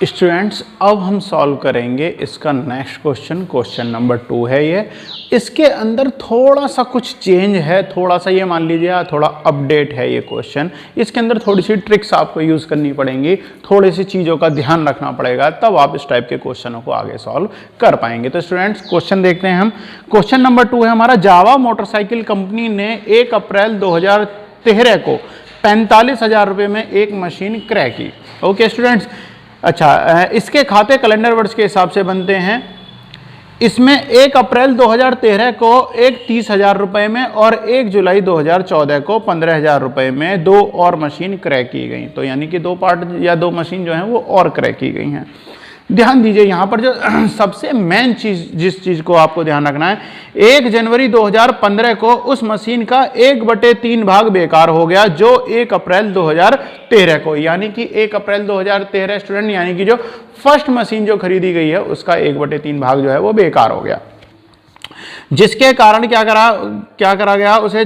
Students अब हम solve करेंगे इसका नेक्स्ट क्वेश्चन, क्वेश्चन नंबर 2 है ये। इसके अंदर थोड़ा सा कुछ चेंज है, थोड़ा सा ये मान लीजिए थोड़ा अपडेट है ये क्वेश्चन। इसके अंदर थोड़ी सी ट्रिक्स आपको यूज़ करनी पड़ेंगी, थोड़ी सी चीज़ों का ध्यान रखना पड़ेगा, तब आप इस टाइप के क्वेश्चनों को आगे सॉल्व कर पाएंगे। तो स्टूडेंट्स क्वेश्चन देखते हैं हम। क्वेश्चन नंबर 2 है हमारा, जावा मोटरसाइकिल कंपनी ने 1 अप्रैल 2013 को 45,000 रुपये में एक मशीन क्रय की। ओके स्टूडेंट्स, अच्छा इसके खाते कैलेंडर वर्ष के हिसाब से बनते हैं। इसमें 1 अप्रैल 2013 को एक 30,000 रुपये में और 1 जुलाई 2014 को 15,000 रुपये में 2 और मशीन क्रय की गई। तो यानी कि 2 पार्ट या 2 मशीन जो हैं वो और क्रय की गई हैं। ध्यान दीजिए यहाँ पर जो सबसे मेन चीज, जिस चीज को आपको ध्यान रखना है, 1 जनवरी 2015 को उस मशीन का 1/3 भाग बेकार हो गया जो 1 अप्रैल 2013 को, यानी कि 1 अप्रैल 2013 स्टूडेंट, यानी कि जो फर्स्ट मशीन जो खरीदी गई है उसका 1/3 भाग जो है वो बेकार हो गया, जिसके कारण क्या करा गया, उसे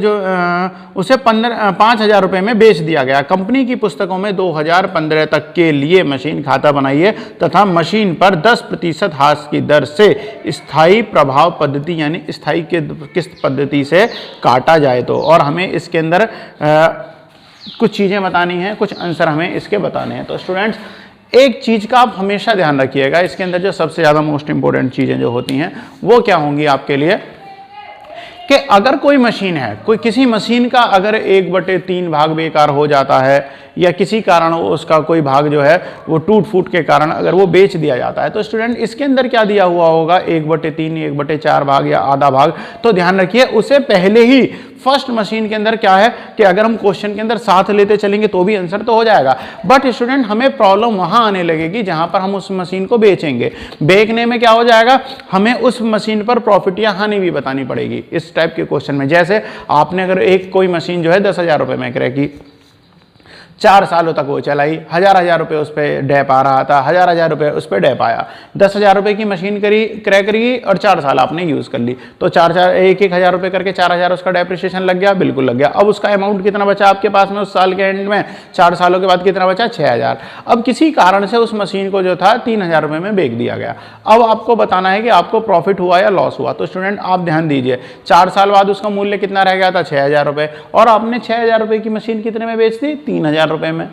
5,000 रुपये में बेच दिया गया। कंपनी की पुस्तकों में 2015 तक के लिए मशीन खाता बनाइए तथा मशीन पर 10% हाश की दर से स्थायी प्रभाव पद्धति यानी स्थायी किस्त पद्धति से काटा जाए। तो और हमें इसके अंदर कुछ चीज़ें बतानी हैं, कुछ आंसर हमें इसके बताने हैं। तो स्टूडेंट्स एक चीज़ का आप हमेशा ध्यान रखिएगा, इसके अंदर जो सबसे ज़्यादा मोस्ट इंपॉर्टेंट चीज़ें जो होती हैं वो क्या होंगी आपके लिए, कि अगर कोई मशीन है, कोई किसी मशीन का अगर 1/3 भाग बेकार हो जाता है या किसी कारण उसका कोई भाग जो है वो टूट फूट के कारण अगर वो बेच दिया जाता है, तो स्टूडेंट इसके अंदर क्या दिया हुआ होगा, 1/3, 1/4 भाग या आधा भाग। तो ध्यान रखिए उसे पहले ही फर्स्ट मशीन के अंदर क्या है कि अगर हम क्वेश्चन के अंदर साथ लेते चलेंगे तो भी आंसर तो हो जाएगा, बट स्टूडेंट हमें प्रॉब्लम वहां आने लगेगी जहां पर हम उस मशीन को बेचेंगे। बेचने में क्या हो जाएगा, हमें उस मशीन पर प्रॉफिट या हानि भी बतानी पड़ेगी इस टाइप के क्वेश्चन में। जैसे आपने अगर कोई मशीन जो है 10,000 रुपये में क्रय की, 4 सालों तक वो चलाई, हजार रुपये उस पर डैप आ रहा था, हजार रुपये उस पर डैप आया, 10,000 रुपये की मशीन क्रय करी और 4 साल आपने यूज़ कर ली, तो 1 हज़ार रुपये करके 4,000 उसका डेप्रिसिएशन लग गया, बिल्कुल लग गया। अब उसका अमाउंट कितना बचा आपके पास में उस साल के एंड में, 4 सालों के बाद कितना बचा, 6,000। अब किसी कारण से उस मशीन को जो था 3,000 रुपये में बेच दिया गया। अब आपको बताना है कि आपको प्रॉफिट हुआ या लॉस हुआ। तो स्टूडेंट आप ध्यान दीजिए, 4 साल बाद उसका मूल्य कितना रह गया था, 6,000 रुपये, और आपने 6,000 रुपये की मशीन कितने में बेच दी, 3,000 रुपये में।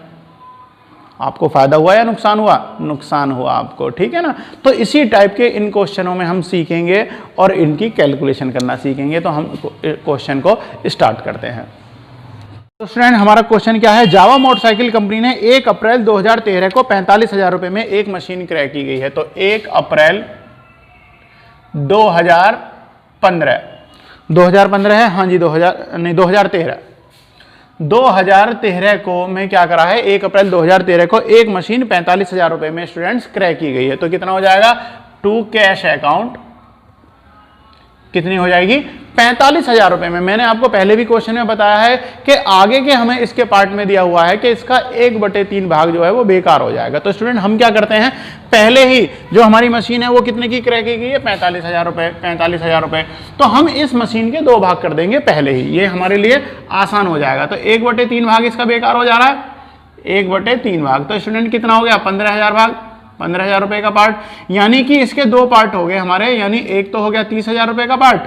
आपको फायदा हुआ या नुकसान हुआ, नुकसान हुआ आपको, ठीक है ना। तो इसी टाइप के इन क्वेश्चनों में हम सीखेंगे और इनकी कैलकुलेशन करना सीखेंगे। तो हम क्वेश्चन को स्टार्ट करते हैं। तो स्टूडेंट हमारा क्वेश्चन क्या है, जावा मोटरसाइकिल कंपनी ने 1 अप्रैल 2013 को 45,000 रुपये में एक मशीन क्रय की गई है। तो 1 अप्रैल 2015 है, हाँ जी 2013 को में क्या करा है, 1 अप्रैल 2013 को एक मशीन 45,000 रुपये में स्टूडेंट्स क्रय की गई है। तो कितना हो जाएगा, टू कैश अकाउंट कितनी हो जाएगी, 45,000 रुपये में। मैंने आपको पहले भी क्वेश्चन में बताया है कि आगे के हमें इसके पार्ट में दिया हुआ है कि इसका 1/3 भाग जो है वो बेकार हो जाएगा। तो स्टूडेंट हम क्या करते हैं, पहले ही जो हमारी मशीन है वो कितने की क्रय की गई है, 45,000 रुपये। तो हम इस मशीन के 2 भाग कर देंगे पहले ही, ये हमारे लिए आसान हो जाएगा। तो 1/3 भाग इसका बेकार हो जा रहा है, 1/3 भाग। तो स्टूडेंट कितना हो गया, 15,000 भाग, 15,000 रुपये का पार्ट, यानी कि इसके 2 पार्ट हो गए हमारे, यानी एक तो हो गया 30,000 रुपये का पार्ट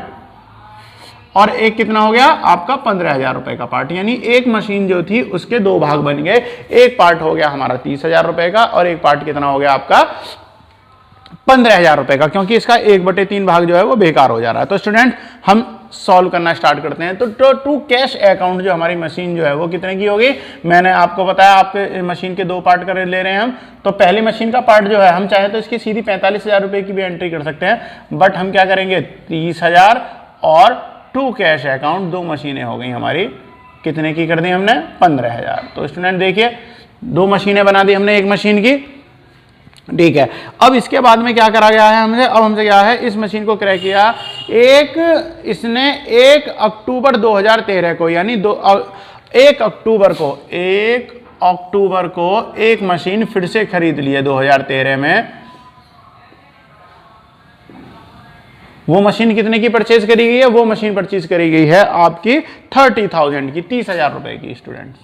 और एक कितना हो गया आपका 15,000 रुपये का पार्ट। यानी एक मशीन जो थी उसके 2 भाग बन गए, एक पार्ट हो गया हमारा 30,000 रुपये का और एक पार्ट कितना हो गया आपका 15,000 रुपये का, क्योंकि इसका 1/3 भाग जो है वो बेकार हो जा रहा है। तो स्टूडेंट हम सॉल्व करना स्टार्ट करते हैं। तो टू कैश अकाउंट जो हमारी मशीन जो है वो कितने की होगी, मैंने आपको बताया आपके मशीन के 2 पार्ट कर ले रहे हैं हम। तो पहली मशीन का पार्ट जो है हम चाहे तो इसकी सीधी 45,000 रुपये की भी एंट्री कर सकते हैं, बट हम क्या करेंगे 30,000 और टू कैश अकाउंट 2 मशीनें हो गई हमारी, कितने की कर दी हमने 15,000। तो स्टूडेंट देखिए 2 मशीनें बना दी हमने एक मशीन की, ठीक है। अब इसके बाद में क्या करा गया है हमसे, अब हमसे क्या है, इस मशीन को क्रय किया इसने 1 अक्टूबर 2013 को, यानी 1 अक्टूबर को एक मशीन फिर से खरीद ली है 2013 में। वो मशीन कितने की परचेज करी गई है, वो मशीन परचेज करी गई है आपकी 30,000 की, 30,000 रुपए की स्टूडेंट्स।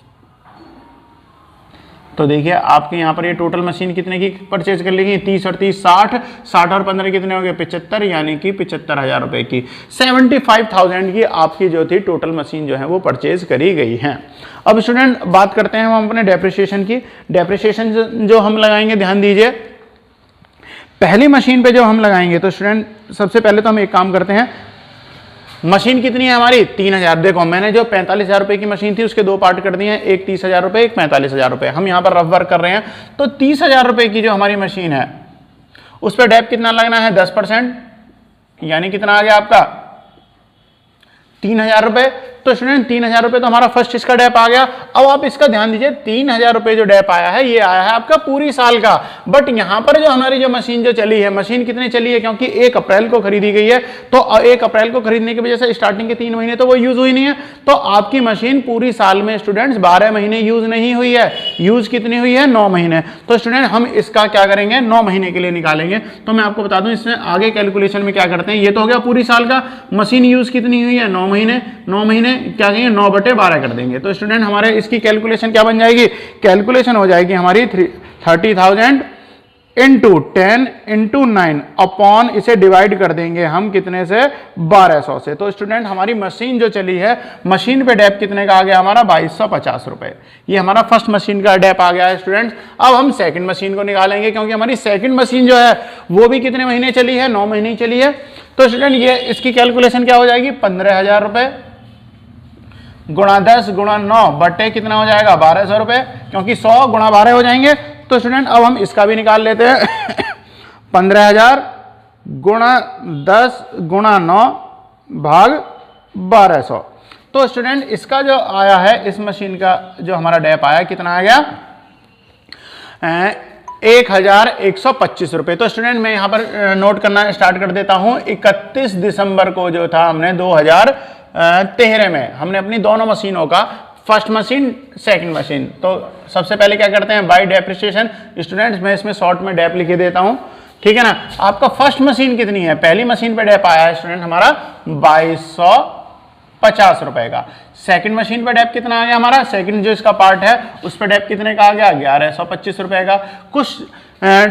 तो देखिए आपके यहाँ पर ये टोटल मशीन कितने की परचेज कर लेंगे, 30 और 30 60, 60 और 15 कितने हो गए 75, यानी कि 75,000 रुपए की 75,000 की आपकी जो थी टोटल मशीन जो है वो परचेज करी गई है। अब स्टूडेंट बात करते हैं हम अपने डेप्रिसिएशन की। डेप्रिसिएशन जो हम लगाएंगे, ध्यान दीजिए, पहली मशीन पे जो हम लगाएंगे तो स्टूडेंट सबसे पहले तो हम एक काम करते हैं, मशीन कितनी है हमारी 3,000। देखो मैंने जो 45,000 रुपए की मशीन थी उसके दो पार्ट कर दिए हैं, एक 30,000 रुपए, एक 45,000 रुपए। हम यहाँ पर रफ वर्क कर रहे हैं, तो 30,000 रुपए की जो हमारी मशीन है उस पर डेप कितना लगना है 10%, यानी कितना आ गया आपका 3,000 रुपए। तो स्टूडेंट 3,000 रुपए तो हमारा फर्स्ट इसका डेप आ गया। अब आप इसका ध्यान दीजिए, 3,000 रुपए जो डेप आया है ये आया है आपका पूरी साल का, बट यहां पर जो हमारी जो मशीन जो चली है, मशीन कितनी चली है, क्योंकि 1 अप्रैल को खरीदी गई है, तो 1 अप्रैल को खरीदने की वजह से स्टार्टिंग के 3 महीने तो वो यूज हुई नहीं है, तो आपकी मशीन पूरी साल में स्टूडेंट्स 12 महीने यूज नहीं हुई है, यूज कितनी हुई है 9 महीने। तो स्टूडेंट हम इसका क्या करेंगे 9 महीने के लिए निकालेंगे। तो मैं आपको बता दूं इसमें आगे कैलकुलेशन में क्या करते हैं, ये तो हो गया पूरी साल का, मशीन यूज कितनी हुई है 9 महीने, 9 महीने क्या कहेंगे 9/12 कर देंगे। तो स्टूडेंट हमारे इसकी कैलकुलेशन क्या बन जाएगी, कैलकुलेशन हो जाएगी हमारी 30,000 इंटू 10 इंटू 9 अपॉन, इसे डिवाइड कर देंगे हम कितने से 1200 से। तो स्टूडेंट हमारी मशीन जो चली है, मशीन पे डेप कितने का आ गया हमारा 2250 रुपए। ये हमारा फर्स्ट मशीन का डेप आ गया है स्टूडेंट्स। अब हम सेकंड मशीन को निकालेंगे, क्योंकि हमारी सेकंड मशीन जो है वो भी कितने महीने चली है 9 महीने चली है। तो स्टूडेंट ये इसकी कैलकुलेशन क्या हो जाएगी 15,000 रुपए गुणा 10 गुणा 9 बटे कितना हो जाएगा 1200 रुपए, क्योंकि 100 गुणा 12 हो जाएंगे। तो स्टूडेंट अब हम इसका भी निकाल लेते हैं 15,000 गुणा 10 गुणा 9 भाग 1200। तो स्टूडेंट इसका जो आया है, इस मशीन का जो हमारा डेप आया कितना आ गया 1,125 रुपए। तो स्टूडेंट मैं यहां पर नोट करना स्टार्ट कर देता हूं। 31 दिसंबर को जो था हमने 2013 में हमने अपनी दोनों मशीनों का, फर्स्ट मशीन सेकंड मशीन, तो सबसे पहले क्या करते हैं बाय डेप्रिसिएशन। स्टूडेंट्स मैं इसमें शॉर्ट में डेप लिखे देता हूं, ठीक है ना। आपका फर्स्ट मशीन कितनी है, पहली मशीन पे डेप आया है स्टूडेंट हमारा 2250 रुपए का। सेकंड मशीन पे डेप कितना आ गया हमारा, सेकंड जो इसका पार्ट है उस पे डेप कितने का आ गया 1125 रुपए का। कुछ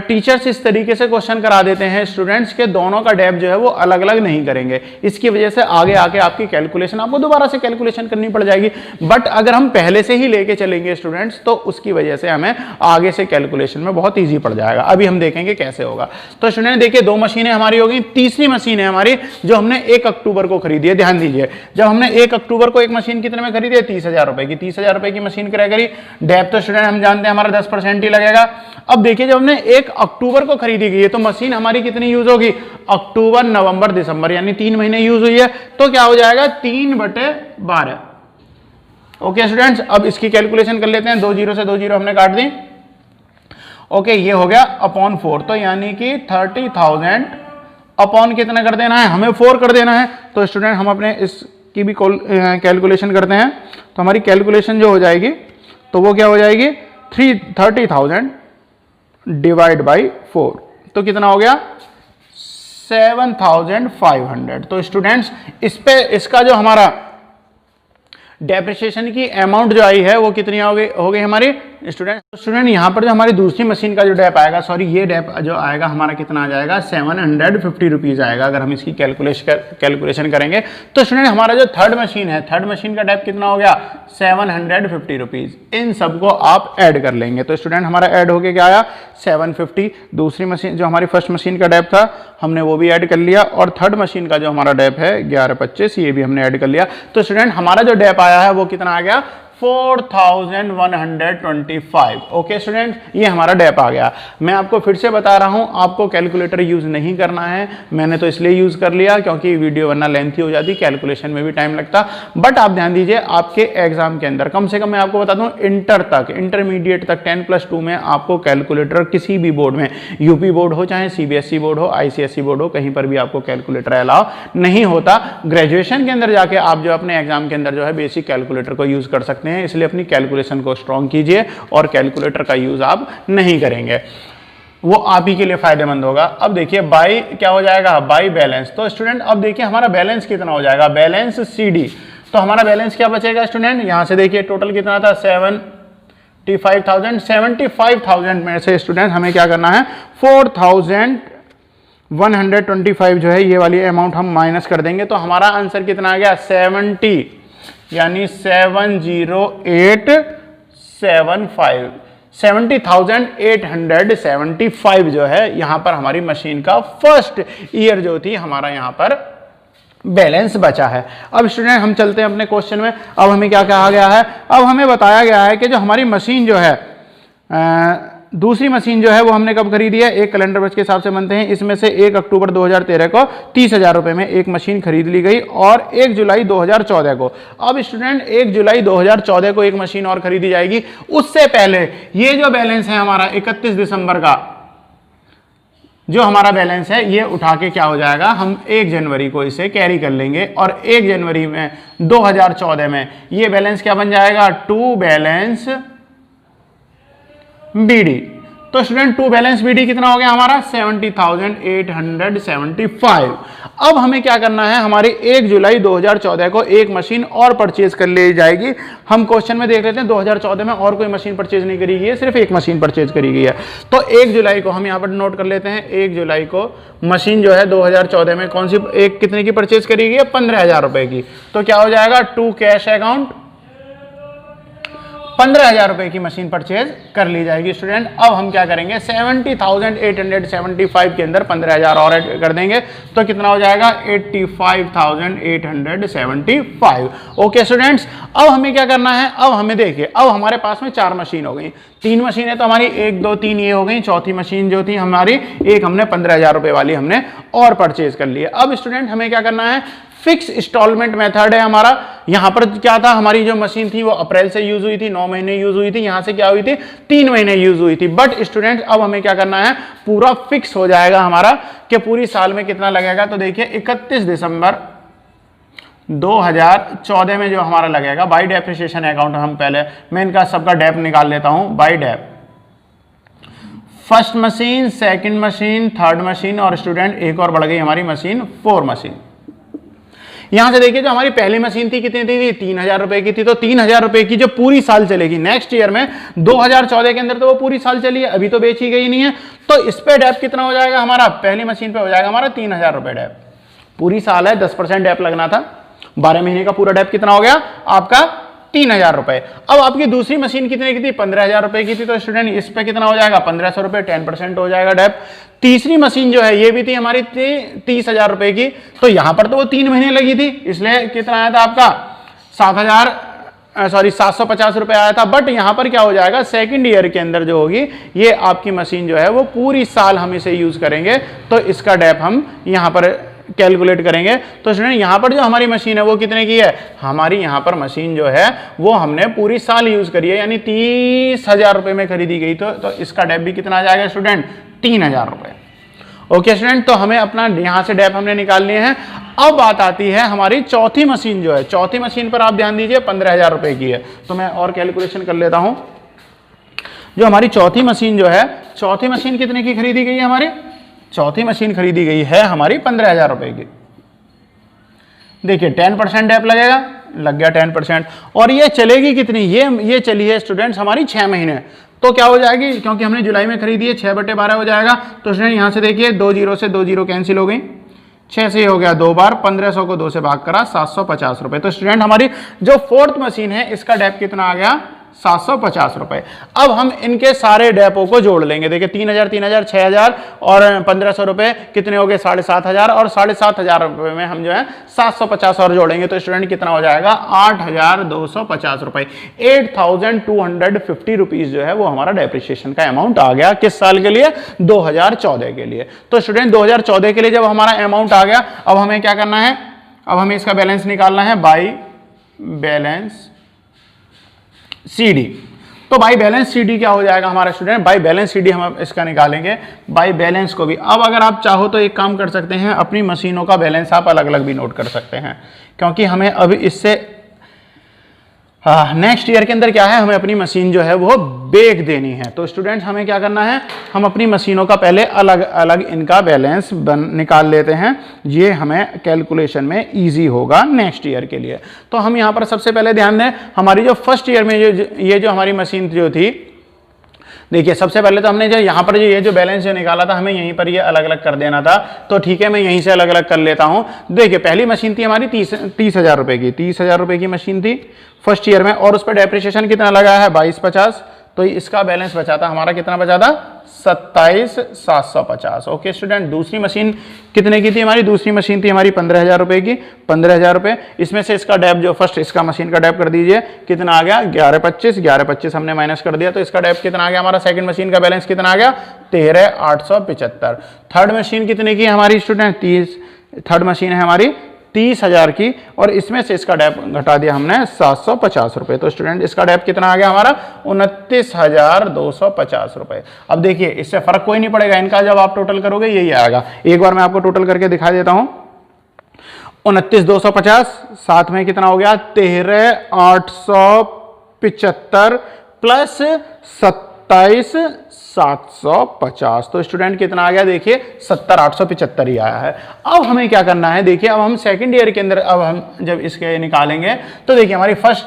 टीचर्स इस तरीके से क्वेश्चन करा देते हैं स्टूडेंट्स के, दोनों का डेप जो है वो अलग अलग नहीं करेंगे, इसकी वजह से आगे आके आपकी कैलकुलेशन आपको दोबारा से कैलकुलेशन करनी पड़ जाएगी। बट अगर हम पहले से ही लेके चलेंगे स्टूडेंट्स, तो उसकी वजह से हमें आगे से कैलकुलेशन में बहुत ईजी पड़ जाएगा। अभी हम देखेंगे कैसे होगा। तो स्टूडेंट देखिए 2 मशीनें हमारी हो गई, तीसरी मशीन है हमारी जो हमने 1 अक्टूबर को खरीदी है। ध्यान दीजिए, जब हमने 1 अक्टूबर को एक मशीन कितने में खरीदी है 30,000 रुपए की, 30,000 रुपए की मशीन क्रय करी, डेप तो स्टूडेंट हम जानते हैं हमारा 10% ही लगेगा। अब देखिए जब हमने 1 अक्टूबर को खरीदी गई है तो मशीन हमारी कितनी यूज होगी, अक्टूबर नवंबर दिसंबर, यानी 3 महीने यूज हुई है, तो क्या हो जाएगा 3/12। ओके स्टूडेंट्स, अब इसकी कैलकुलेशन कर लेते हैं। 2 जीरो से 2 जीरो हमने काट दी। ओके ये हो गया अपॉन 4, तो यानी कि 30,000 अपॉन कितना कर देना है हमें 4 कर देना है। तो स्टूडेंट हम अपने इसकी भी कैलकुलेशन करते हैं। तो हमारी कैलकुलेशन जो हो जाएगी तो वो क्या हो जाएगी 30,000 डिवाइड बाई 4, तो कितना हो गया 7,500। तो स्टूडेंट्स इस पे इसका जो हमारा डेप्रिसिएशन की अमाउंट जो आई है वो कितनी हो गई हमारी स्टूडेंट यहाँ पर जो हमारी दूसरी मशीन का जो डेप आएगा, सॉरी ये डेप जो आएगा हमारा कितना आ जाएगा 750 रुपीज आएगा अगर हम इसकी कैलकुलेशन करेंगे। तो स्टूडेंट हमारा जो थर्ड मशीन है, थर्ड मशीन का डेप कितना हो गया 750 रुपीज। इन सबको आप ऐड कर लेंगे तो स्टूडेंट हमारा ऐड होके क्या आया 750। दूसरी मशीन जो हमारी फर्स्ट मशीन का डेप था हमने वो भी ऐड कर लिया, और थर्ड मशीन का जो हमारा डेप है 1125 ये भी हमने ऐड कर लिया। तो स्टूडेंट हमारा जो डेप आया है वो कितना आ गया 4,125। ओके स्टूडेंट, ये हमारा डेप आ गया। मैं आपको फिर से बता रहा हूं, आपको कैलकुलेटर यूज नहीं करना है, मैंने तो इसलिए यूज कर लिया क्योंकि वीडियो वरना लेंथी हो जाती, कैलकुलेशन में भी टाइम लगता। बट आप ध्यान दीजिए आपके एग्जाम के अंदर कम से कम मैं आपको बता दूं इंटर तक, इंटरमीडिएट तक 10+2 में आपको कैलकुलेटर किसी भी बोर्ड में, यूपी बोर्ड हो चाहे सीबीएसई बोर्ड हो आईसीएसई बोर्ड हो, कहीं पर भी आपको कैलकुलेटर अलाउ नहीं होता। ग्रेजुएशन के अंदर जाके आप जो अपने एग्जाम के अंदर जो है बेसिक कैलकुलेटर को यूज कर सकते हैं, इसलिए अपनी कैलकुलेशन को स्ट्रॉन्ग कीजिए और कैलकुलेटर का यूज आप नहीं करेंगे, वो आप ही के लिए फायदेमंद होगा। अब देखिए बाई क्या हो जाएगा बाई बैलेंस। तो स्टूडेंट अब देखिए हमारा बैलेंस कितना हो जाएगा, बैलेंस सीडी। तो हमारा बैलेंस क्या बचेगा स्टूडेंट, यहां से देखिए टोटल कितना था 75,000 में से स्टूडेंट हमें क्या करना है, 4,125 जो है ये वाली अमाउंट हम माइनस कर देंगे, तो हमारा आंसर कितना आ गया 70, यानी 70875, 70,875 जो है यहां पर हमारी मशीन का फर्स्ट ईयर जो थी हमारा यहां पर बैलेंस बचा है। अब स्टूडेंट हम चलते हैं अपने क्वेश्चन में। अब हमें क्या कहा गया है, अब हमें बताया गया है कि जो हमारी मशीन जो है दूसरी मशीन जो है वो हमने कब खरीदी है, एक कैलेंडर वर्ष के हिसाब से बनते हैं, इसमें से 1 अक्टूबर 2013 को 30,000 रुपए में एक मशीन खरीद ली गई और 1 जुलाई 2014 को, अब स्टूडेंट 1 जुलाई 2014 को एक मशीन और खरीदी जाएगी। उससे पहले ये जो बैलेंस है हमारा 31 दिसंबर का जो हमारा बैलेंस है ये उठा के क्या हो जाएगा, हम 1 जनवरी को इसे कैरी कर लेंगे और 1 जनवरी में 2014 में ये बैलेंस क्या बन जाएगा, टू बैलेंस बीडी। तो स्टूडेंट टू बैलेंस बीडी कितना हो गया हमारा 70,875। अब हमें क्या करना है, हमारी 1 जुलाई 2014 को एक मशीन और परचेज कर ली जाएगी। हम क्वेश्चन में देख लेते हैं 2014 में और कोई मशीन परचेज नहीं करी गई है, सिर्फ एक मशीन परचेज करी गई है। तो 1 जुलाई को हम यहाँ पर नोट कर लेते हैं, 1 जुलाई को मशीन जो है 2014 में कौन सी एक कितने की परचेज करी गई है, 15,000 रुपए की। तो क्या हो जाएगा, टू कैश अकाउंट 15,000 रुपए की मशीन परचेज कर ली जाएगी। स्टूडेंट अब हम क्या करेंगे, 70,875 के अंदर 15,000 और ऐड कर देंगे तो कितना हो जाएगा 85,875। ओके स्टूडेंट्स, अब हमें क्या करना है, अब हमें देखिए अब हमारे पास में 4 मशीन हो गई, 3 मशीनें तो हमारी 1 2 3 ये हो गई, चौथी मशीन जो थी हमारी एक हमने 15,000 रुपए वाली हमने और परचेज कर ली है। अब स्टूडेंट हमें क्या करना है, फिक्स इंस्टॉलमेंट मेथड है हमारा। यहां पर क्या था, हमारी जो मशीन थी वो अप्रैल से यूज हुई थी, 9 महीने यूज हुई थी, यहां से क्या हुई थी 3 महीने यूज हुई थी। बट स्टूडेंट अब हमें क्या करना है, पूरा फिक्स हो जाएगा हमारा कि पूरी साल में कितना लगेगा। तो देखिए 31 दिसंबर 2014 में जो हमारा लगेगा बाई डेप्रिसिएशन अकाउंट, हम पहले मैं इनका सबका डेप निकाल लेता हूं, by dep first machine, second machine, third machine और स्टूडेंट एक और बढ़ गई हमारी मशीन 4 मशीन। यहां से देखिए जो हमारी पहली मशीन थी कितनी थी, 3,000 रुपए की थी। तो 3,000 रुपए की जो पूरी साल चलेगी नेक्स्ट ईयर में 2014 के अंदर, तो वो पूरी साल चली है, अभी तो बेची गई नहीं है। तो इस पे डेप कितना हो जाएगा हमारा, पहली मशीन पे हो जाएगा हमारा 3,000 रुपए डेप। पूरी साल है, 10% डेप लगना था, 12 महीने का पूरा डेप कितना हो गया आपका 3,000 रुपए। अब आपकी दूसरी मशीन कितने की थी, 15,000 रुपए की थी। तो स्टूडेंट इस पे कितना हो जाएगा 1,500 रुपए, 10% हो जाएगा डेप। तीसरी मशीन जो है ये भी थी हमारी 30,000 रुपए की। तो यहां पर तो वो 3 महीने लगी थी, इसलिए कितना आया था आपका 750 रुपए आया था। बट यहां पर क्या हो जाएगा, सेकंड ईयर के अंदर जो होगी ये आपकी मशीन जो है वो पूरी साल हम इसे यूज करेंगे, तो इसका डेप हम यहां पर कैलकुलेट करेंगे। तो स्टूडेंट यहां पर जो हमारी मशीन है वो कितने की है, हमारी यहां पर मशीन जो है वो हमने पूरी साल यूज करी है, यानी 30,000 रुपए में खरीदी गई। तो इसका डेप भी कितना आ जाएगा स्टूडेंट 3,000 रुपए। ओके स्टूडेंट, तो हमें अपना यहां से डेप हमने निकाल लिए हैं। अब बात आती है हमारी चौथी मशीन जो है, चौथी मशीन पर आप ध्यान दीजिए 15,000 रुपए की है। तो मैं और कैलकुलेशन कर लेता हूं। जो हमारी चौथी मशीन जो है, चौथी मशीन कितने की खरीदी गई है, हमारी चौथी मशीन खरीदी गई है हमारी 15,000 रुपए की। देखिए 10% डेप लगेगा, लग गया 10%। और ये चलेगी कितनी, ये चली है स्टूडेंट्स हमारी 6 महीने। तो क्या हो जाएगी, क्योंकि हमने जुलाई में खरीदी है, 6/12 हो जाएगा। तो स्टूडेंट यहां से देखिए 2 0 से 2 0 कैंसिल हो गई, 6 से हो गया 2 बार, 1500 को 2 से भाग करा 750 रुपए। तो स्टूडेंट हमारी जो फोर्थ मशीन है इसका डेप कितना आ गया 750 रुपए। अब हम इनके सारे डेपों को जोड़ लेंगे। देखिए 3,000 3,000 6,000 और 1,500 रुपए कितने हो गए 7,500, और 7,500 रुपए में हम जो है 750 और जोड़ेंगे तो स्टूडेंट कितना हो जाएगा 8,250 रुपए। 8,250 रुपीज जो है वो हमारा डेप्रिसिएशन का अमाउंट आ गया। किस साल के लिए, 2014 के लिए। तो स्टूडेंट 2014 के लिए जब हमारा अमाउंट आ गया, अब हमें क्या करना है, अब हमें इसका बैलेंस निकालना है बाई बैलेंस CD। तो बाई बैलेंस CD क्या हो जाएगा हमारा स्टूडेंट, बाई बैलेंस CD हम इसका निकालेंगे, बाई बैलेंस को भी। अब अगर आप चाहो तो एक काम कर सकते हैं, अपनी मशीनों का बैलेंस आप अलग अलग भी नोट कर सकते हैं, क्योंकि हमें अब इससे नेक्स्ट ईयर के अंदर क्या है, हमें अपनी मशीन जो है वो बेच देनी है। तो स्टूडेंट्स हमें क्या करना है, हम अपनी मशीनों का पहले अलग अलग इनका बैलेंस निकाल लेते हैं, ये हमें कैलकुलेशन में इजी होगा नेक्स्ट ईयर के लिए। तो हम यहाँ पर सबसे पहले ध्यान दें, हमारी जो फर्स्ट ईयर में ये जो हमारी मशीन जो थी, देखिए सबसे पहले तो हमने जो यहाँ पर ये जो बैलेंस जो निकाला था, हमें यहीं पर ये अलग अलग कर देना था। तो ठीक है, मैं यहीं से अलग अलग कर लेता हूँ। देखिए पहली मशीन थी हमारी 30,000 रुपये की, 30,000 रुपये की मशीन थी फर्स्ट ईयर में, और उस पर डेप्रिसिएशन कितना लगा है 2250। तो इसका बैलेंस बचा था हमारा, कितना बचा था 27,750। ओके स्टूडेंट, दूसरी मशीन कितने की थी हमारी, दूसरी मशीन थी हमारी 15,000 रुपये की, 15,000 रुपये। इसमें से इसका डेप जो फर्स्ट इसका मशीन का डेप कर दीजिए, कितना आ गया 1125 हमने माइनस कर दिया। तो इसका डेप कितना आ गया हमारा, सेकंड मशीन का बैलेंस कितना आ गया 13,875। थर्ड मशीन कितने की हमारी स्टूडेंट, 30, थर्ड मशीन है हमारी 30,000 की, और इसमें से इसका डेप घटा दिया हमने 750 रुपये। तो स्टूडेंट इसका डेप कितना आ गया हमारा 29,250 रुपये। अब देखिए इससे फर्क कोई नहीं पड़ेगा इनका, जब आप टोटल करोगे यही आएगा। एक बार मैं आपको टोटल करके दिखा देता हूं। 29,250 साथ में कितना हो गया 13,875 प्लस 27,750। तो स्टूडेंट कितना आ गया, देखिए 70,875 ही आया है। अब हमें क्या करना है, देखिए अब हम सेकंड ईयर के अंदर अब हम जब इसके निकालेंगे तो देखिए हमारी फर्स्ट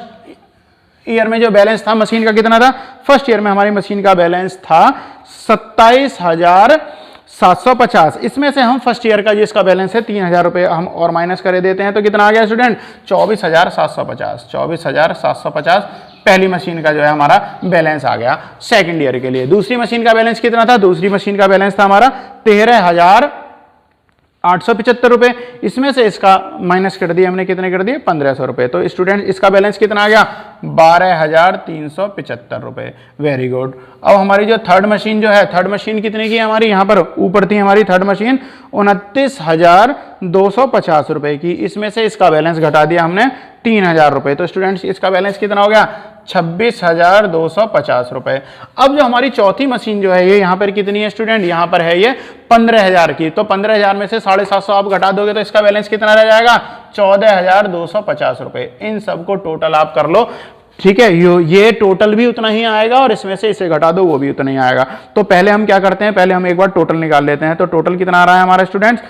ईयर में जो बैलेंस था मशीन का कितना था, फर्स्ट ईयर में हमारी मशीन का बैलेंस था 27,750। इसमें से हम फर्स्ट ईयर का जो इसका बैलेंस है 3,000 रुपये हम और माइनस कर देते हैं, तो कितना आ गया स्टूडेंट 24,750। 24,750 पहली मशीन का जो है हमारा बैलेंस आ गया सेकंड ईयर के लिए। दूसरी मशीन का बैलेंस कितना था, दूसरी मशीन का बैलेंस था हमारा 13,875 रुपये। इसमें से इसका माइनस कर दिया हमने, कितने कर दिए 1,500 रुपये। तो स्टूडेंट इसका बैलेंस कितना आ गया 12,375 रुपये। Very good. अब हमारी जो थर्ड मशीन जो है, थर्ड मशीन कितने की हमारी, यहाँ पर ऊपर थी हमारी थर्ड मशीन 29,250 रुपये की। इसमें से इसका बैलेंस घटा दिया हमने 3,000 रुपये। तो स्टूडेंट्स इसका बैलेंस कितना हो गया 26,250 रुपये। अब जो हमारी चौथी मशीन जो है ये यहाँ पर कितनी है स्टूडेंट, यहाँ पर है ये 15,000 की। तो 15,000 में से 750 आप घटा दोगे तो इसका बैलेंस कितना रह जाएगा 14,250 रुपये। इन सबको टोटल आप कर लो, ठीक है, ये टोटल भी उतना ही आएगा और इसमें से इसे घटा दो वो भी उतना ही आएगा। तो पहले हम क्या करते हैं, पहले हम एक बार टोटल निकाल लेते हैं। तो टोटल कितना आ रहा है हमारा स्टूडेंट्स,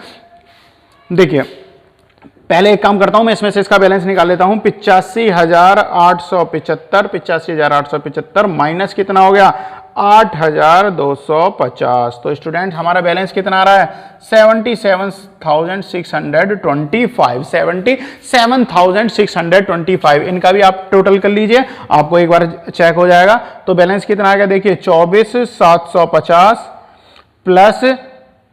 देखिए पहले एक काम करता हूं मैं, इसमें से इसका बैलेंस निकाल लेता हूं 85,875। 85,875 माइनस कितना हो गया 8,250। तो स्टूडेंट हमारा बैलेंस कितना आ रहा है 77,625। 77,625 इनका भी आप टोटल कर लीजिए, आपको एक बार चेक हो जाएगा। तो बैलेंस कितना आ गया, देखिए 24,750 प्लस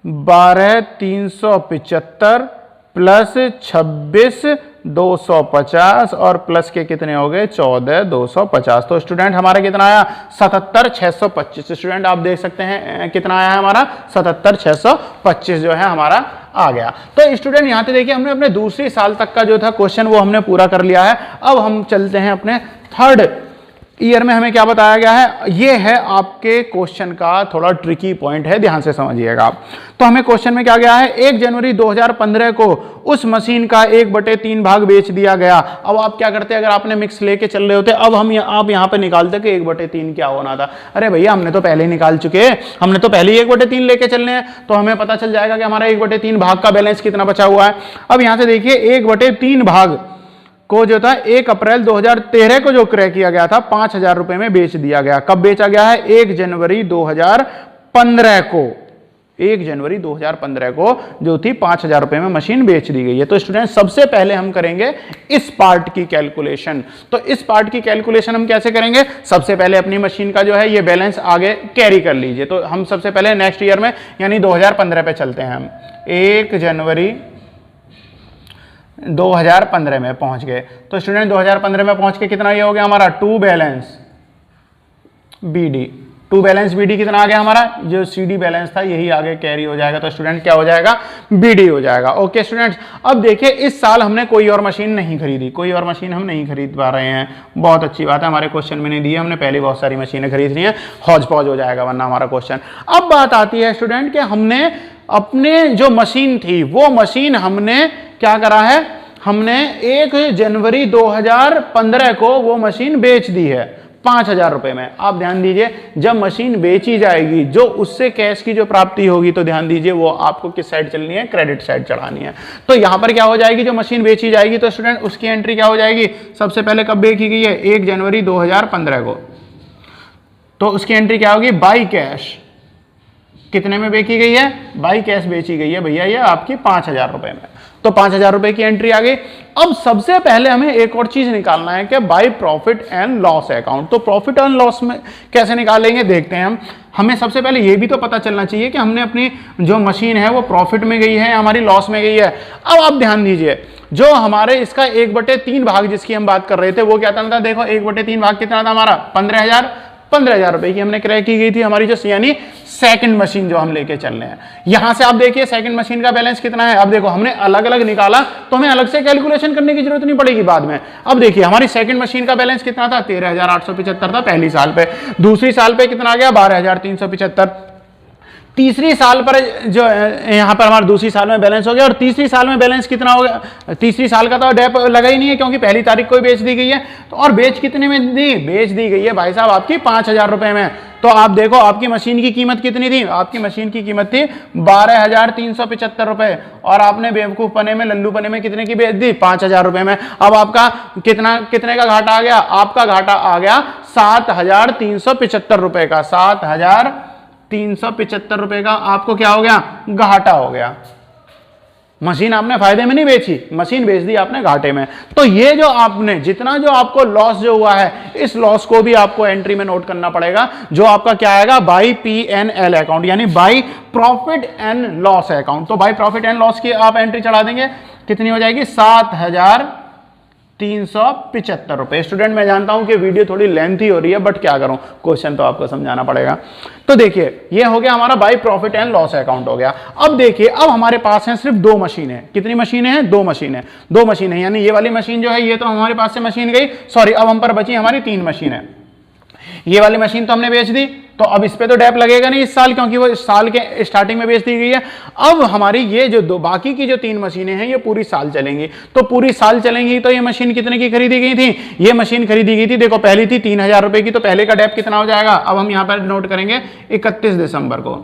12,375 प्लस 26,250 और प्लस के कितने हो गए 14,250। तो स्टूडेंट हमारा कितना आया 77,625। स्टूडेंट आप देख सकते हैं कितना आया है हमारा 77,625 जो है हमारा आ गया। तो स्टूडेंट यहाँ पे देखिए हमने अपने दूसरी साल तक का जो था क्वेश्चन वो हमने पूरा कर लिया है। अब हम चलते हैं अपने थर्ड ईयर में, हमें क्या बताया गया है, ये है आपके क्वेश्चन का थोड़ा ट्रिकी पॉइंट है, ध्यान से समझिएगा आप। तो हमें क्वेश्चन में क्या गया है 1 जनवरी 2015 को उस मशीन का 1/3 भाग बेच दिया गया। अब आप क्या करते, अगर आपने मिक्स लेके चल रहे होते अब आप यहाँ पे निकालते कि 1/3 क्या होना था। अरे भैया हमने तो पहले ही निकाल चुके, हमने तो पहले ही 1/3 लेके चलने हैं, तो हमें पता चल जाएगा कि हमारा 1/3 भाग का बैलेंस कितना बचा हुआ है। अब यहाँ से देखिए 1/3 भाग को जो था 1 अप्रैल 2013 को जो क्रय किया गया था 5,000 रुपए में बेच दिया गया। कब बेचा गया है 1 जनवरी 2015 को। 1 जनवरी 2015 को जो थी 5,000 रुपए में मशीन बेच दी गई है। तो स्टूडेंट सबसे पहले हम करेंगे इस पार्ट की कैलकुलेशन। तो इस पार्ट की कैलकुलेशन हम कैसे करेंगे, सबसे पहले अपनी मशीन का जो है ये बैलेंस आगे कैरी कर लीजिए। तो हम सबसे पहले नेक्स्ट ईयर में यानी 2015 पे चलते हैं हम। 1 जनवरी 2015 में पहुंच गए। तो स्टूडेंट 2015 में पहुंच के कितना ये हो गया हमारा टू बैलेंस बीडी कितना आ गया हमारा, जो सीडी बैलेंस था यही आगे कैरी हो जाएगा। तो स्टूडेंट क्या हो जाएगा बीडी हो जाएगा। ओके स्टूडेंट्स, अब देखिए इस साल हमने कोई और मशीन नहीं खरीदी, कोई और मशीन हम नहीं खरीद पा रहे हैं। बहुत अच्छी बात है, हमारे क्वेश्चन में नहीं दी है, हमने पहले बहुत सारी मशीनें खरीद ली है, हौज पौज हो जाएगा वरना हमारा क्वेश्चन। अब बात आती है स्टूडेंट कि हमने अपने जो मशीन थी वो मशीन हमने क्या करा है, हमने 1 जनवरी 2015 को वो मशीन बेच दी है 5,000 रुपए में। आप ध्यान दीजिए, जब मशीन बेची जाएगी जो उससे कैश की जो प्राप्ति होगी, तो ध्यान दीजिए वो आपको किस साइड चलनी है, क्रेडिट साइड चढ़ानी है। तो यहां पर क्या हो जाएगी, जो मशीन बेची जाएगी तो स्टूडेंट उसकी एंट्री क्या हो जाएगी, सबसे पहले कब बेची गई है, 1 जनवरी 2015 को, तो उसकी एंट्री क्या होगी, बाई कैश। कितने में बेची गई है, बाई कैश बेची गई है भैया ये आपकी 5,000 रुपए में, तो 5,000 रुपए की एंट्री आ गई। अब सबसे पहले हमें एक और चीज निकालना है कि by profit and loss account. तो प्रॉफिट एंड लॉस में कैसे निकालेंगे देखते हैं हम। हमें सबसे पहले ये भी तो पता चलना चाहिए कि हमने अपनी जो मशीन है वो प्रॉफिट में गई है या हमारी लॉस में गई है। अब आप ध्यान दीजिए, जो हमारे इसका 1/3 भाग जिसकी हम बात कर रहे थे वो क्या था, देखो 1/3 भाग कितना था हमारा, 15,000 रुपए की हमने क्रय की गई थी हमारी, जो यानी सेकंड मशीन जो हम लेके चल रहे हैं। यहां से आप देखिए सेकंड मशीन का बैलेंस कितना है। अब देखो हमने अलग अलग निकाला तो हमें अलग से कैलकुलेशन करने की जरूरत नहीं पड़ेगी बाद में। अब देखिए हमारी सेकंड मशीन का बैलेंस कितना था, 13,875 था पहली साल पे। दूसरी साल पे कितना आ गया, 12,375। तीसरी साल पर जो यहां पर हमारा दूसरी साल में बैलेंस हो गया, और तीसरी साल में बैलेंस कितना हो गया, तीसरी साल का तो डेप लगा ही नहीं है क्योंकि पहली तारीख को ही बेच दी गई है। तो और बेच कितने में दी, बेच दी गई है भाई साहब आपकी 5,000 रुपए में। तो आप देखो आपकी मशीन की कीमत कितनी थी, आपकी मशीन की कीमत थी 12,375 रुपए, और आपने बेवकूफ पने में, लल्लू पने में कितने की बेच दी, 5,000 रुपए में। अब आपका कितने का घाटा आ गया, आपका घाटा आ गया 7,375 रुपए का, 7,375 रुपए का आपको क्या हो गया, घाटा हो गया। मशीन आपने फायदे में नहीं बेची, मशीन बेच दी आपने घाटे में। तो ये जो आपने जितना जो आपको लॉस जो हुआ है, इस लॉस को भी आपको एंट्री में नोट करना पड़ेगा, जो आपका क्या आएगा, बाई P&L अकाउंट, यानी by profit and loss account. तो बाई प्रॉफिट एंड लॉस की आप एंट्री चढ़ा देंगे, कितनी हो जाएगी, 7,375 रुपए। स्टूडेंट मैं जानता हूं कि वीडियो थोड़ी लेंथी हो रही है, बट क्या करूं, क्वेश्चन तो आपको समझाना पड़ेगा। तो देखिए ये हो गया हमारा by profit and loss account हो गया। अब देखिए अब हमारे पास है सिर्फ 2 मशीनें। कितनी मशीनें हैं, 2 मशीनें। 2 मशीनें यानी ये वाली मशीन जो है ये तो हमारे पास से मशीन गई, सॉरी अब हम पर बची हमारी 3 मशीनें। ये वाली मशीन तो हमने बेच दी, तो अब इस पे तो डेप लगेगा नहीं इस साल, क्योंकि वो इस साल के स्टार्टिंग में बेच दी गई है। अब हमारी ये जो बाकी की जो 3 मशीनें हैं ये पूरी साल चलेंगी। तो पूरी साल चलेंगी तो ये मशीन कितने की खरीदी गई थी, ये मशीन खरीदी गई थी, देखो पहली थी 3,000 रुपए की, तो पहले का डेप कितना हो जाएगा, अब हम यहां पर नोट करेंगे 31 दिसंबर को,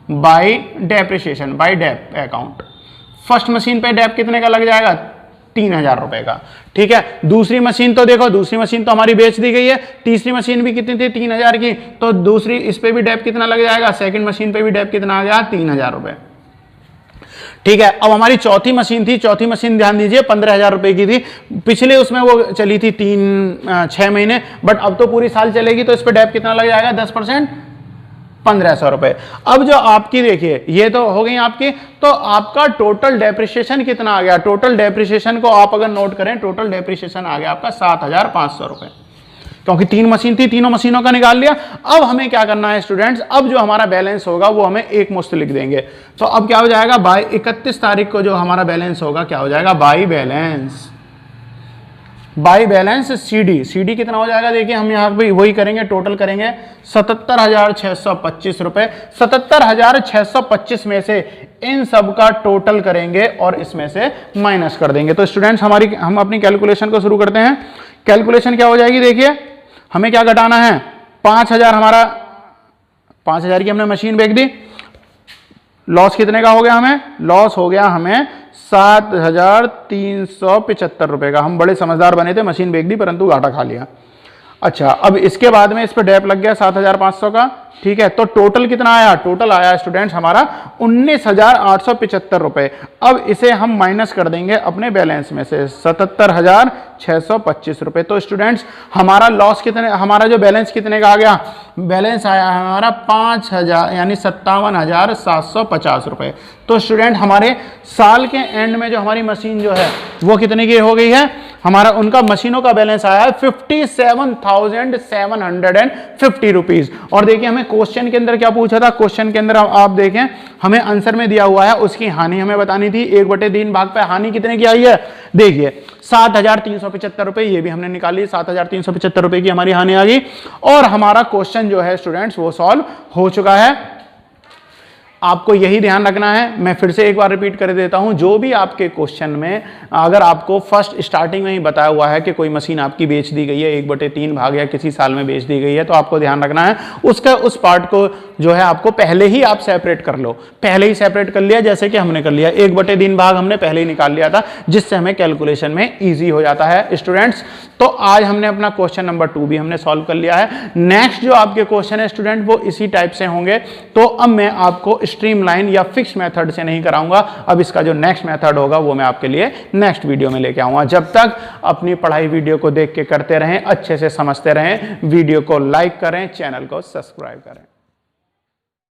by depreciation, by dep account. First machine पे डेप कितने का लग जाएगा, 3,000 रुपए का, ठीक है। दूसरी मशीन तो देखो, दूसरी मशीन तो हमारी बेच दी गई है। तीसरी मशीन भी कितनी थी, 3,000 की, तो दूसरी इस पे भी डेप कितना लग जाएगा, सेकंड मशीन पे भी डेप कितना आ गया, 3,000 रुपए, ठीक है। अब हमारी चौथी मशीन थी, चौथी मशीन ध्यान दीजिए 15,000 रुपए की थी, पिछले उसमें वो चली थी 6 महीने, बट अब तो पूरी साल चलेगी, तो इस पे डेप कितना लग जाएगा, 10%, 1,500 रुपए। अब जो आपकी देखिए ये तो हो गई आपकी, तो आपका टोटल डेप्रिसिएशन कितना आ गया, टोटल डेप्रिसिएशन को आप अगर नोट करें, टोटल डेप्रिसिएशन आ गया आपका 7,500 रुपए, क्योंकि 3 मशीन थी, तीनों मशीनों का निकाल लिया। अब हमें क्या करना है स्टूडेंट्स, अब जो हमारा बैलेंस होगा वो हमें एक मुश्त लिख देंगे। तो अब क्या हो जाएगा, बाई 31 तारीख को जो हमारा बैलेंस होगा क्या हो जाएगा, by balance, by balance CD कितना हो जाएगा, देखिए हम यहाँ पे वही करेंगे, टोटल करेंगे 77,625 रुपए। 77,625 में से इन सब का टोटल करेंगे और इसमें से माइनस कर देंगे। तो स्टूडेंट्स हम अपनी कैलकुलेशन को शुरू करते हैं। कैलकुलेशन क्या हो जाएगी, देखिए हमें क्या घटाना है, 5,000 हमारा, 5,000 की हमने मशीन बेच दी, लॉस कितने का हो गया हमें, लॉस हो गया हमें 7,375 रुपए का। हम बड़े समझदार बने थे, मशीन बेच दी परंतु घाटा खा लिया। अच्छा अब इसके बाद में इस पर डेप लग गया 7,500 का, ठीक है। तो टोटल कितना आया, टोटल आया स्टूडेंट्स हमारा 19,875 रुपए। अब इसे हम माइनस कर देंगे अपने बैलेंस में से 77,625 रुपए। तो स्टूडेंट्स हमारा लॉस कितने, हमारा जो बैलेंस कितने का आ गया, बैलेंस आया हमारा 5,000 यानी 57,750 रुपए। तो स्टूडेंट हमारे साल के एंड में जो हमारी मशीन जो है वो कितने की हो गई है, हमारा उनका मशीनों का बैलेंस आया है 57,750 रुपीज। और देखिए हमें क्वेश्चन के अंदर क्या पूछा था, क्वेश्चन के अंदर आप देखें हमें आंसर में दिया हुआ है उसकी हानि हमें बतानी थी, 1/3 भाग पे हानि कितने की आई है, देखिए 7,375 रुपए, ये भी हमने निकाली, 7,375 रुपए की हमारी हानि आ गई। और हमारा क्वेश्चन जो है स्टूडेंट्स वो सॉल्व हो चुका है। आपको यही ध्यान रखना है। मैं फिर से एक बार रिपीट कर देता हूं, जो भी आपके क्वेश्चन में अगर आपको फर्स्ट स्टार्टिंग में ही बताया हुआ है कि कोई मशीन आपकी बेच दी गई है 1/3 भाग या किसी साल में बेच दी गई है, तो आपको ध्यान रखना है उसका उस पार्ट को जो है आपको पहले ही आप सेपरेट कर लो। पहले ही सेपरेट कर लिया, जैसे कि हमने कर लिया 1/3 भाग हमने पहले ही निकाल लिया था, जिससे हमें कैलकुलेशन में ईजी हो जाता है स्टूडेंट्स। तो आज हमने अपना क्वेश्चन नंबर 2 भी हमने सॉल्व कर लिया है। नेक्स्ट जो आपके क्वेश्चन है स्टूडेंट वो इसी टाइप से होंगे। तो अब मैं आपको स्ट्रीमलाइन या फिक्स मेथड से नहीं कराऊंगा, अब इसका जो नेक्स्ट मेथड होगा वो मैं आपके लिए नेक्स्ट वीडियो में लेके आऊंगा। जब तक अपनी पढ़ाई वीडियो को देख के करते रहें, अच्छे से समझते रहें, वीडियो को लाइक करें, चैनल को सब्सक्राइब करें।